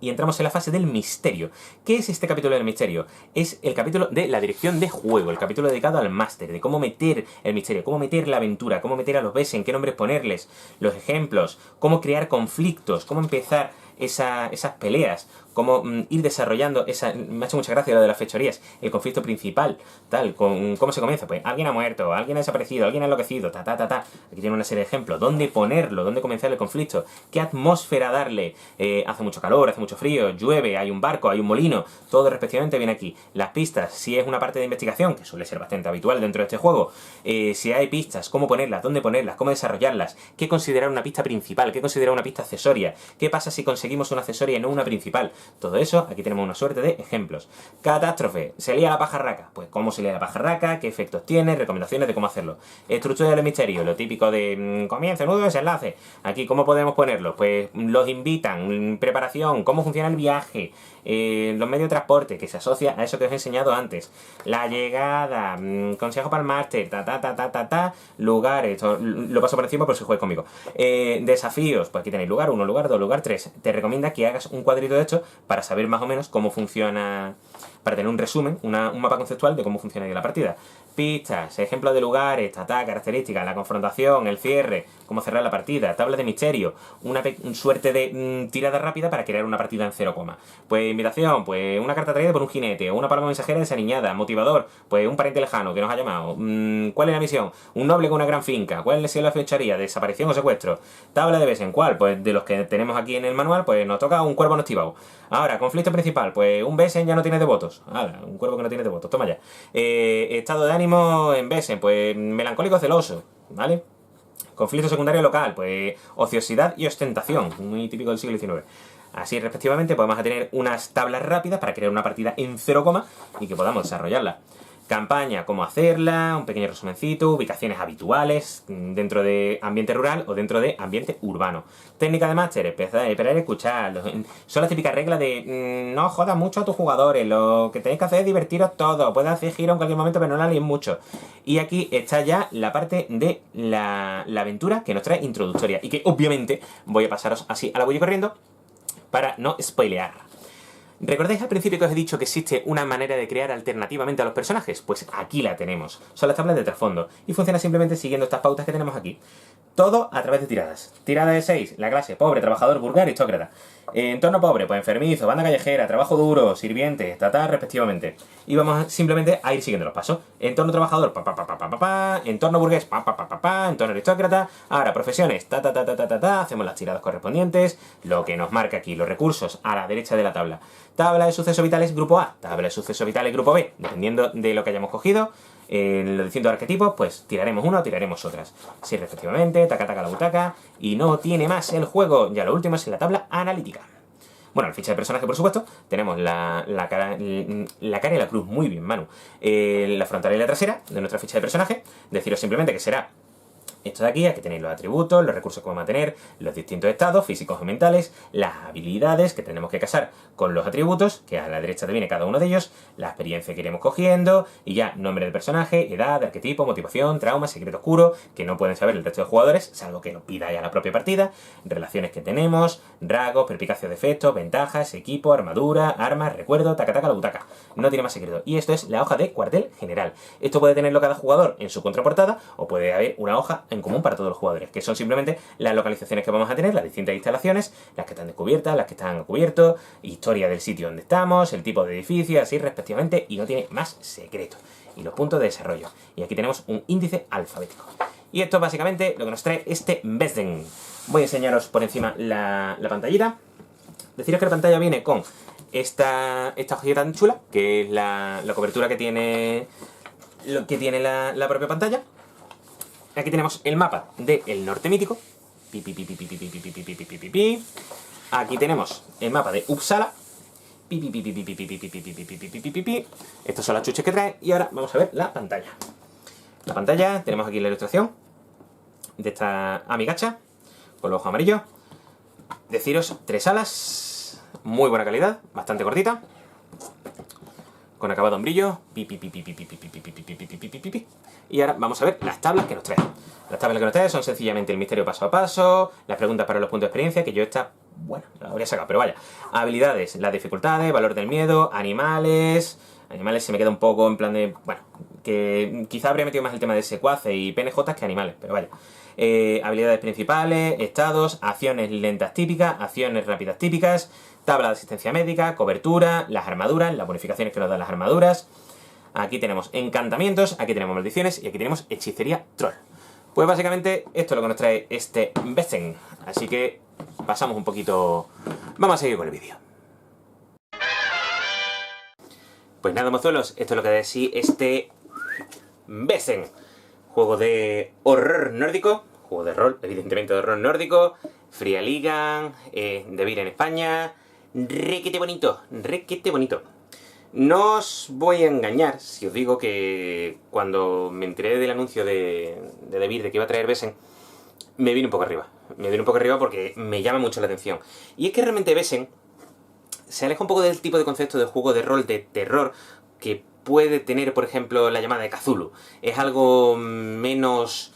Y entramos en la fase del misterio. ¿Qué es este capítulo del misterio? Es el capítulo de la dirección de juego, el capítulo dedicado al máster, de cómo meter el misterio, cómo meter la aventura, cómo meter a los Besen, qué nombres ponerles, los ejemplos, cómo crear conflictos, cómo empezar esas peleas, cómo ir desarrollando esa... Me ha hecho mucha gracia lo de las fechorías, el conflicto principal, tal, ¿cómo se comienza? Pues alguien ha muerto, alguien ha desaparecido, alguien ha enloquecido, Aquí tiene una serie de ejemplos, dónde ponerlo, dónde comenzar el conflicto, qué atmósfera darle, hace mucho calor, hace mucho frío, llueve, hay un barco, hay un molino, todo respectivamente viene aquí. Las pistas, si es una parte de investigación, que suele ser bastante habitual dentro de este juego, si hay pistas, cómo ponerlas, dónde ponerlas, cómo desarrollarlas, qué considerar una pista principal, qué considerar una pista accesoria, qué pasa si conseguimos una accesoria y no una principal. Todo eso, aquí tenemos una suerte de ejemplos. Catástrofe, ¿se lía la pajarraca? Pues cómo se lía la pajarraca, qué efectos tiene, recomendaciones de cómo hacerlo. Estructura del misterio, lo típico de comienzo, nudo, desenlace. Aquí, ¿cómo podemos ponerlo? Pues los invitan, preparación, cómo funciona el viaje, los medios de transporte, que se asocia a eso que os he enseñado antes. La llegada, consejo para el máster, lugares, lo paso por encima por si juegues conmigo. Desafíos, pues aquí tenéis lugar 1, lugar 2, lugar 3. Te recomienda que hagas un cuadrito de esto para saber más o menos cómo funciona, para tener un resumen, un mapa conceptual de cómo funciona la partida. Pistas, ejemplos de lugares, características, la confrontación, el cierre, cómo cerrar la partida, tabla de misterio, una suerte de tirada rápida para crear una partida en 0, pues invitación, pues una carta traída por un jinete, o una paloma mensajera desaniñada, motivador, pues un pariente lejano que nos ha llamado, ¿cuál es la misión? Un noble con una gran finca, ¿cuál es la fecharía? ¿Desaparición o secuestro? Tabla de Besen, ¿cuál? Pues de los que tenemos aquí en el manual, pues nos toca un cuervo no estivado. Ahora, conflicto principal, pues un Besen ya no tiene devotos. Ahora, un cuervo que no tiene devotos, toma ya. Estado de ánimo en Besen, pues melancólico celoso, ¿vale? Conflicto secundario local, pues ociosidad y ostentación, muy típico del siglo XIX. Así, respectivamente, podemos tener unas tablas rápidas para crear una partida en 0, y que podamos desarrollarla. Campaña, cómo hacerla, un pequeño resumencito, ubicaciones habituales dentro de ambiente rural o dentro de ambiente urbano. Técnica de máster, esperar y escuchar. Son las típicas reglas de no jodas mucho a tus jugadores, lo que tenéis que hacer es divertiros todo, puedes hacer giro en cualquier momento pero no la líen mucho. Y aquí está ya la parte de la aventura que nos trae introductoria y que obviamente voy a pasaros así a la voy corriendo para no spoilear. ¿Recordáis al principio que os he dicho que existe una manera de crear alternativamente a los personajes? Pues aquí la tenemos. Son las tablas de trasfondo. Y funciona simplemente siguiendo estas pautas que tenemos aquí. Todo a través de tiradas. Tirada de 6, la clase pobre, trabajador, vulgar, aristócrata. Entorno pobre, pues enfermizo, banda callejera, trabajo duro, sirviente, respectivamente. Y vamos simplemente a ir siguiendo los pasos. Entorno trabajador, entorno burgués, entorno aristócrata. Ahora, profesiones, hacemos las tiradas correspondientes. Lo que nos marca aquí, los recursos a la derecha de la tabla. Tabla de sucesos vitales grupo A, tabla de sucesos vitales grupo B, dependiendo de lo que hayamos cogido. En los distintos arquetipos, pues tiraremos una o tiraremos otras. Sí, respectivamente, taca la butaca. Y no tiene más el juego. Ya lo último es la tabla analítica. Bueno, la ficha de personaje, por supuesto. Tenemos la cara y la cruz. Muy bien, Manu. La frontal y la trasera de nuestra ficha de personaje. Deciros simplemente que será esto de aquí. Aquí tenéis los atributos, los recursos que vamos a tener, los distintos estados físicos o mentales, las habilidades que tenemos que casar con los atributos, que a la derecha te viene cada uno de ellos, la experiencia que iremos cogiendo, y ya nombre del personaje, edad, arquetipo, motivación, trauma, secreto oscuro, que no pueden saber el resto de jugadores, salvo que lo pida ya la propia partida, relaciones que tenemos, rasgos, perspicacia de efectos, ventajas, equipo, armadura, armas, recuerdo, la butaca. No tiene más secreto. Y esto es la hoja de cuartel general. Esto puede tenerlo cada jugador en su contraportada, o puede haber una hoja en común para todos los jugadores, que son simplemente las localizaciones que vamos a tener, las distintas instalaciones, las que están descubiertas, las que están a cubierto, historia del sitio donde estamos, el tipo de edificio, así respectivamente, y no tiene más secreto. Y los puntos de desarrollo. Y aquí tenemos un índice alfabético. Y esto es básicamente lo que nos trae este Besen. Voy a enseñaros por encima la pantallita. Deciros que la pantalla viene con esta hojilla tan chula, que es la cobertura que tiene la propia pantalla. Aquí tenemos el mapa del norte mítico. Aquí tenemos el mapa de Uppsala. Estos son las chuches que trae. Y ahora vamos a ver la pantalla. La pantalla, tenemos aquí la ilustración de esta amigacha con los ojos amarillos. Deciros, 3 alas, muy buena calidad, bastante cortita, con acabado en brillo. Y ahora vamos a ver las tablas que nos trae. Las tablas que nos trae son sencillamente el misterio paso a paso, las preguntas para los puntos de experiencia, que yo bueno, la habría sacado, pero vaya. Habilidades, las dificultades, valor del miedo, animales. Animales se me queda un poco en plan de, bueno, que quizá habría metido más el tema de secuaces y PNJs que animales, pero vaya. Habilidades principales, estados, acciones lentas típicas, acciones rápidas típicas, tabla de asistencia médica, cobertura, las armaduras, las bonificaciones que nos dan las armaduras. Aquí tenemos encantamientos, aquí tenemos maldiciones y aquí tenemos hechicería troll. Pues básicamente esto es lo que nos trae este Besen. Así que pasamos un poquito... Vamos a seguir con el vídeo. Pues nada, mozuelos, esto es lo que decía este Besen. Juego de horror nórdico, juego de rol, evidentemente de horror nórdico, Fría Liga, de Vir en España, requete bonito, requete bonito. No os voy a engañar si os digo que cuando me enteré del anuncio de De Vir, de que iba a traer Besen, me vine un poco arriba. Me vine un poco arriba porque me llama mucho la atención. Y es que realmente Besen se aleja un poco del tipo de concepto de juego de rol de terror que puede tener, por ejemplo, la llamada de Cthulhu. Es algo menos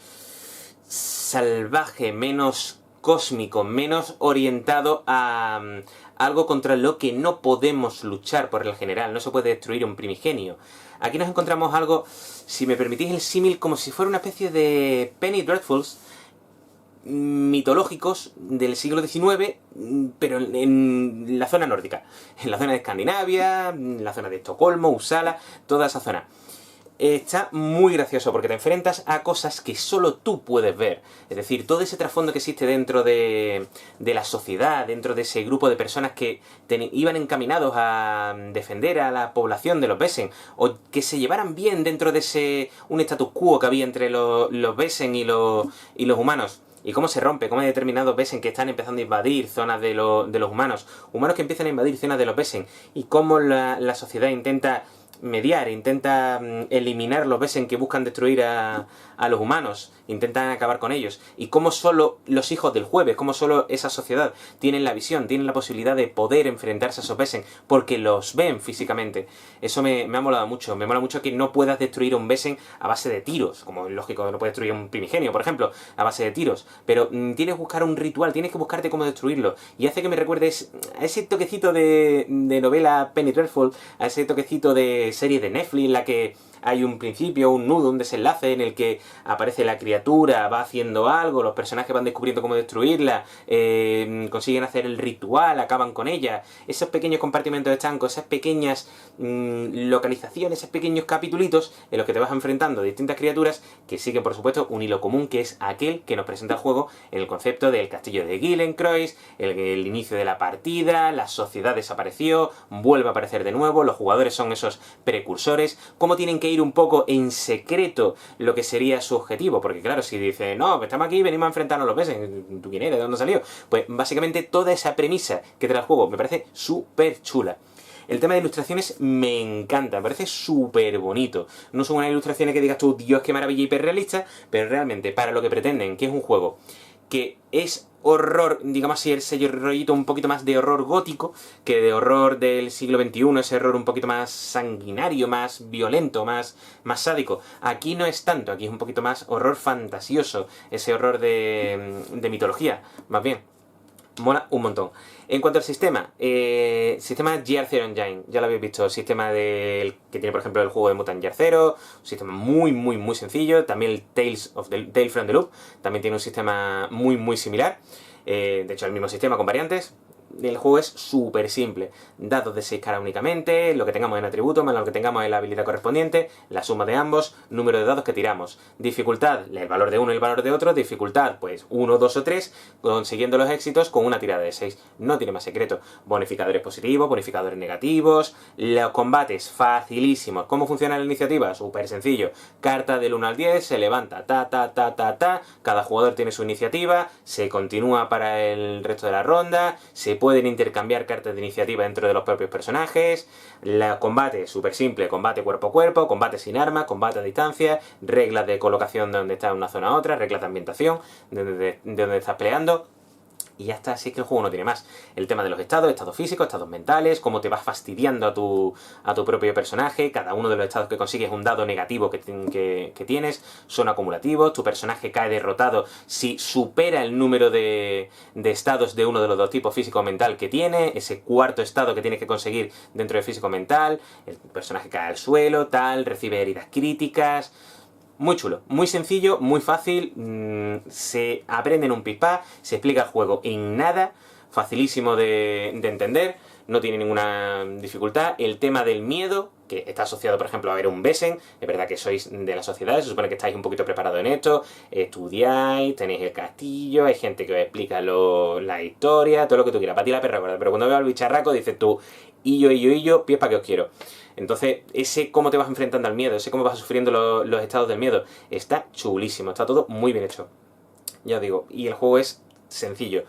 salvaje, menos cósmico, menos orientado a algo contra lo que no podemos luchar por el general. No se puede destruir un primigenio. Aquí nos encontramos algo, si me permitís el símil, como si fuera una especie de Penny Dreadfuls mitológicos del siglo XIX, pero en la zona nórdica, en la zona de Escandinavia, en la zona de Estocolmo, Uppsala, toda esa zona. Está muy gracioso porque te enfrentas a cosas que solo tú puedes ver. Es decir, todo ese trasfondo que existe dentro de la sociedad, dentro de ese grupo de personas que iban encaminados a defender a la población de los Besen, o que se llevaran bien dentro de un status quo que había entre los Besen y los humanos. Y cómo se rompe, cómo hay determinados Besen que están empezando a invadir zonas de los humanos. Humanos que empiezan a invadir zonas de los Besen. Y cómo la sociedad intenta mediar, intenta eliminar los Besen que buscan destruir a los humanos, intentan acabar con ellos, y cómo solo los hijos del jueves, cómo solo esa sociedad tienen la visión, tienen la posibilidad de poder enfrentarse a esos Besen, porque los ven físicamente. Eso me ha molado mucho. Me mola mucho que no puedas destruir un Besen a base de tiros, como es lógico, no puedes destruir un primigenio, por ejemplo, a base de tiros, pero tienes que buscar un ritual, tienes que buscarte cómo destruirlo, y hace que me recuerdes a ese toquecito de novela Penny Dreadful, a ese toquecito de serie de Netflix en la que hay un principio, un nudo, un desenlace en el que aparece la criatura, va haciendo algo, los personajes van descubriendo cómo destruirla, consiguen hacer el ritual, acaban con ella. Esos pequeños compartimentos de estanco, esas pequeñas localizaciones, esos pequeños capitulitos en los que te vas enfrentando a distintas criaturas que siguen, por supuesto, un hilo común, que es aquel que nos presenta el juego en el concepto del castillo de Gillenkreuz, el inicio de la partida, la sociedad desapareció, vuelve a aparecer de nuevo, los jugadores son esos precursores, cómo tienen que ir un poco en secreto lo que sería su objetivo, porque claro, si dice, no, estamos aquí, venimos a enfrentarnos a los Besen, ¿tú quién eres? ¿De dónde salió? Pues básicamente toda esa premisa que trae el juego me parece súper chula. El tema de ilustraciones me encanta, me parece súper bonito. No son unas ilustraciones que digas tú, Dios, qué maravilla, hiperrealista, pero realmente para lo que pretenden, que es un juego que es horror, digamos así, ese rollito un poquito más de horror gótico que de horror del siglo XXI, ese horror un poquito más sanguinario, más violento, más sádico. Aquí no es tanto, aquí es un poquito más horror fantasioso, ese horror de mitología, más bien. mola un montón. En cuanto al sistema, sistema Gear Zero Engine, ya lo habéis visto, sistema que tiene por ejemplo el juego de Mutant Year Zero, un sistema muy sencillo, también el Tales from the Loop, también tiene un sistema muy similar, de hecho el mismo sistema con variantes. El juego es súper simple, dados de 6 caras únicamente, lo que tengamos en atributo más lo que tengamos en la habilidad correspondiente, la suma de ambos, número de dados que tiramos, dificultad, el valor de uno y el valor de otro, dificultad pues 1, 2 o 3, consiguiendo los éxitos con una tirada de 6, no tiene más secreto, bonificadores positivos, bonificadores negativos, los combates facilísimos. ¿Cómo funciona la iniciativa? Súper sencillo, carta del 1 al 10, se levanta, cada jugador tiene su iniciativa, se continúa para el resto de la ronda, se pueden intercambiar cartas de iniciativa dentro de los propios personajes, el combate súper simple, combate cuerpo a cuerpo, combate sin armas, combate a distancia, reglas de colocación de donde está una zona a otra, reglas de ambientación, de donde estás peleando. Y ya está, así que el juego no tiene más. El tema de los estados físicos, estados mentales, cómo te vas fastidiando a tu propio personaje, cada uno de los estados que consigues es un dado negativo que tienes, son acumulativos, tu personaje cae derrotado si supera el número de estados de uno de los dos tipos físico o mental que tiene, ese cuarto estado que tienes que conseguir dentro de físico o mental, el personaje cae al suelo, recibe heridas críticas. Muy chulo, muy sencillo, muy fácil, se aprende en un pispás, se explica el juego en nada, facilísimo de entender, no tiene ninguna dificultad. El tema del miedo, que está asociado, por ejemplo, a ver un Besen, es verdad que sois de la sociedad, se supone que estáis un poquito preparados en esto, estudiáis, tenéis el castillo, hay gente que os explica la historia, todo lo que tú quieras, para ti la perra gorda, pero cuando veo al bicharraco dices tú, y yo, pies para que os quiero. Entonces, ese cómo te vas enfrentando al miedo, ese cómo vas sufriendo los estados del miedo, está chulísimo, está todo muy bien hecho. Ya os digo, y el juego es sencillo.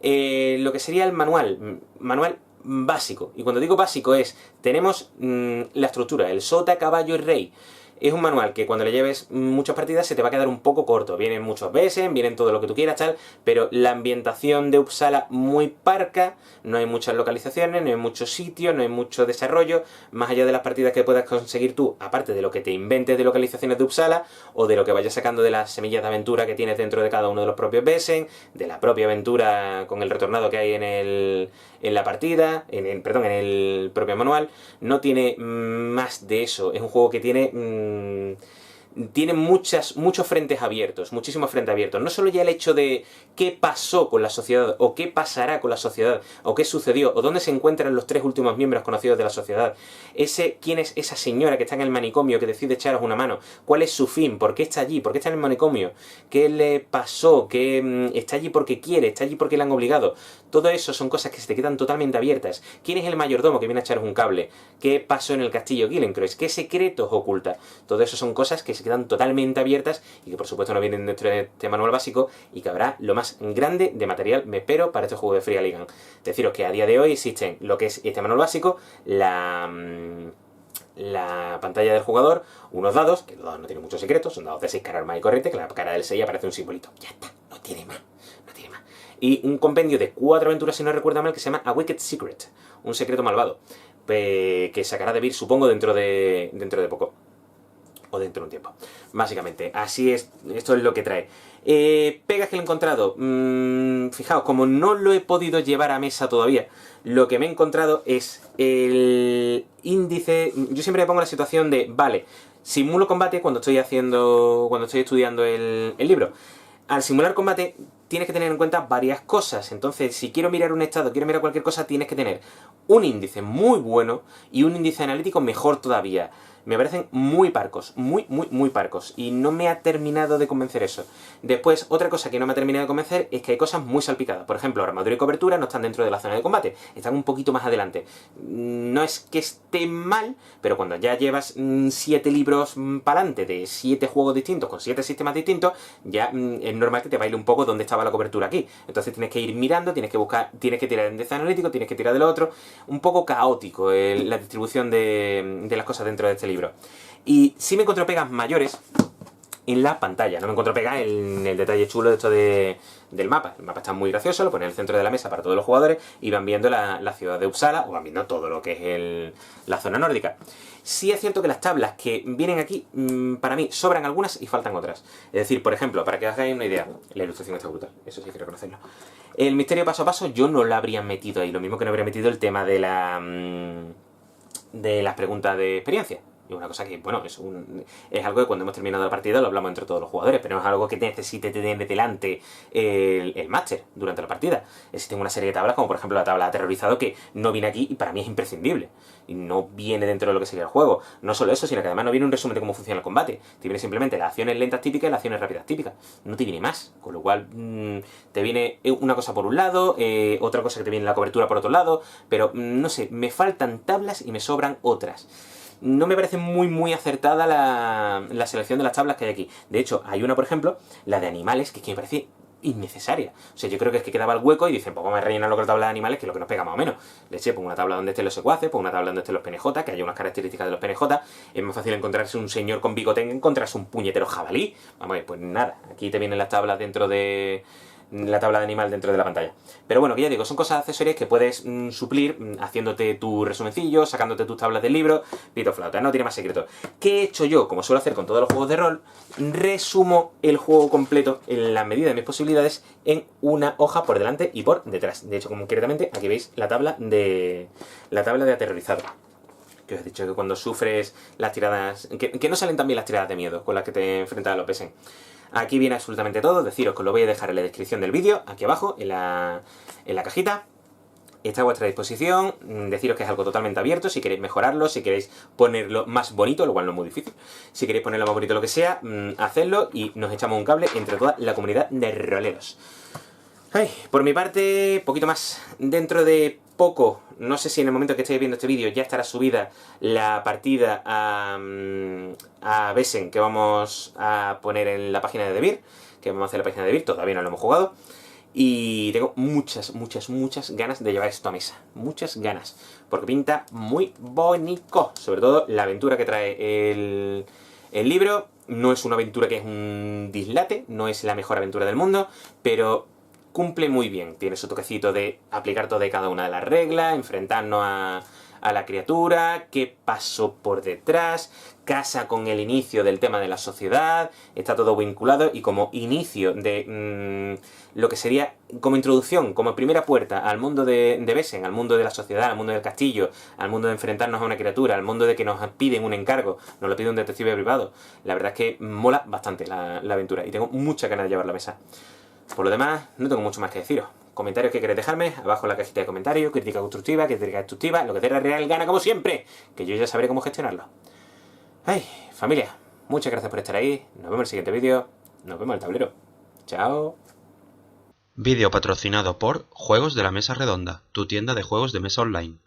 Lo que sería el manual básico, y cuando digo básico tenemos la estructura, el sota, caballo y rey. Es un manual que cuando le lleves muchas partidas se te va a quedar un poco corto. Vienen muchos Besen, vienen todo lo que tú quieras, pero la ambientación de Uppsala muy parca, no hay muchas localizaciones, no hay muchos sitios, no hay mucho desarrollo, más allá de las partidas que puedas conseguir tú, aparte de lo que te inventes de localizaciones de Uppsala, o de lo que vayas sacando de las semillas de aventura que tienes dentro de cada uno de los propios Besen, de la propia aventura con el retornado que hay en la partida, en el propio manual. No tiene más de eso, es un juego que tiene muchos frentes abiertos, muchísimos frentes abiertos. No solo ya el hecho de qué pasó con la sociedad, o qué pasará con la sociedad, o qué sucedió, o dónde se encuentran los 3 últimos miembros conocidos de la sociedad. ¿Quién es esa señora que está en el manicomio que decide echaros una mano? ¿Cuál es su fin? ¿Por qué está allí? ¿Por qué está en el manicomio? ¿Qué le pasó? ¿Qué está allí porque quiere? ¿Está allí porque le han obligado? Todo eso son cosas que se te quedan totalmente abiertas. ¿Quién es el mayordomo que viene a echaros un cable? ¿Qué pasó en el castillo Gillencroix? ¿Qué secretos oculta? Todo eso son cosas que se quedan totalmente abiertas y que por supuesto no vienen dentro de este manual básico, y que habrá lo más grande de material, me espero, para este juego de Free Alligan. Deciros que a día de hoy existen lo que es este manual básico, la pantalla del jugador, unos dados, que los dados no tienen muchos secretos, son dados de 6 caras normal y corriente, que en la cara del 6 aparece un simbolito. Ya está, no tiene más. Y un compendio de 4 aventuras, si no recuerdo mal, que se llama A Wicked Secret, un secreto malvado, que sacará de Vir, supongo, dentro de poco. O dentro de un tiempo. Básicamente, así es, esto es lo que trae. Pegas que he encontrado. Fijaos, como no lo he podido llevar a mesa todavía, lo que me he encontrado es el índice. Yo siempre me pongo la situación de, vale, simulo combate cuando estoy estudiando el libro. Al simular combate tienes que tener en cuenta varias cosas. Entonces, si quiero mirar un estado, quiero mirar cualquier cosa, tienes que tener un índice muy bueno y un índice analítico mejor todavía. Me parecen muy parcos, muy parcos, y no me ha terminado de convencer eso. Después, otra cosa que no me ha terminado de convencer es que hay cosas muy salpicadas. Por ejemplo, armadura y cobertura no están dentro de la zona de combate, están un poquito más adelante. No es que esté mal, pero cuando ya llevas 7 libros para adelante de 7 juegos distintos, con 7 sistemas distintos, ya es normal que te baile un poco dónde estaba la cobertura aquí. Entonces tienes que ir mirando, tienes que buscar, tienes que tirar en índice analítico, tienes que tirar de lo otro. Un poco caótico la distribución de las cosas dentro de este libro. Y sí me encontré pegas mayores, en la pantalla. No me encuentro pegada en el detalle chulo de esto del mapa. El mapa está muy gracioso, lo pone en el centro de la mesa para todos los jugadores y van viendo la ciudad de Uppsala, o van viendo todo lo que es la zona nórdica. Sí es cierto que las tablas que vienen aquí, para mí, sobran algunas y faltan otras. Es decir, por ejemplo, para que os hagáis una idea, la ilustración está brutal, eso sí hay que reconocerlo. El misterio paso a paso yo no lo habría metido ahí, lo mismo que no habría metido el tema de las preguntas de experiencia. Y una cosa que, bueno, es algo que cuando hemos terminado la partida lo hablamos entre todos los jugadores, pero no es algo que necesite tener delante el máster durante la partida. Existen una serie de tablas, como por ejemplo la tabla de aterrorizado, que no viene aquí y para mí es imprescindible. Y no viene dentro de lo que sería el juego. No solo eso, sino que además no viene un resumen de cómo funciona el combate. Te viene simplemente las acciones lentas típicas y las acciones rápidas típicas. No te viene más. Con lo cual, te viene una cosa por un lado, otra cosa que te viene la cobertura por otro lado, pero no sé, me faltan tablas y me sobran otras. No me parece muy acertada la selección de las tablas que hay aquí. De hecho, hay una, por ejemplo, la de animales, que me parece innecesaria. O sea, yo creo que es que quedaba el hueco y dicen, pues vamos a rellenarlo con la tabla de animales, que es lo que nos pega más o menos. Le eché, pongo una tabla donde estén los secuaces, pongo una tabla donde estén los PNJ, que hay unas características de los PNJ. Es más fácil encontrarse un señor con bigote que encontrarse un puñetero jabalí. Vamos a ver, pues nada, aquí te vienen las tablas dentro de la tabla de animal dentro de la pantalla. Pero bueno, que ya digo, son cosas accesorias que puedes suplir haciéndote tu resumencillo, sacándote tus tablas del libro, pito flauta, no tiene más secreto. ¿Qué he hecho yo? Como suelo hacer con todos los juegos de rol, resumo el juego completo en la medida de mis posibilidades en una hoja por delante y por detrás. De hecho, concretamente, aquí veis la tabla de aterrorizado. Que os he dicho que cuando sufres las tiradas... Que no salen tan bien las tiradas de miedo con las que te enfrentas a los PSN. Aquí viene absolutamente todo, deciros que os lo voy a dejar en la descripción del vídeo, aquí abajo, en la cajita. Está a vuestra disposición, deciros que es algo totalmente abierto, si queréis mejorarlo, si queréis ponerlo más bonito, lo cual no es muy difícil. Si queréis ponerlo más bonito lo que sea, hacedlo y nos echamos un cable entre toda la comunidad de roleros. Ay, por mi parte, poquito más. Dentro de poco, no sé si en el momento que estéis viendo este vídeo ya estará subida la partida a Besen que vamos a poner en la página de Devir, que vamos a hacer la página de Devir, todavía no lo hemos jugado. Y tengo muchas ganas de llevar esto a mesa. Muchas ganas. Porque pinta muy bonito. Sobre todo la aventura que trae el libro. No es una aventura que es un dislate, no es la mejor aventura del mundo, pero cumple muy bien. Tiene su toquecito de aplicar toda y cada una de las reglas, enfrentarnos a la criatura, qué pasó por detrás, casa con el inicio del tema de la sociedad, está todo vinculado y como inicio de lo que sería como introducción, como primera puerta al mundo de Besen, al mundo de la sociedad, al mundo del castillo, al mundo de enfrentarnos a una criatura, al mundo de que nos piden un encargo, nos lo pide un detective privado. La verdad es que mola bastante la aventura y tengo muchas ganas de llevarla a mesa. Por lo demás, no tengo mucho más que deciros. Comentarios que queréis dejarme, abajo en la cajita de comentarios, crítica constructiva, crítica destructiva, lo que Terra Real gana como siempre, que yo ya sabré cómo gestionarlo. Ay, familia, muchas gracias por estar ahí, nos vemos en el siguiente vídeo, nos vemos en el tablero. Chao. Vídeo patrocinado por Juegos de la Mesa Redonda, tu tienda de juegos de mesa online.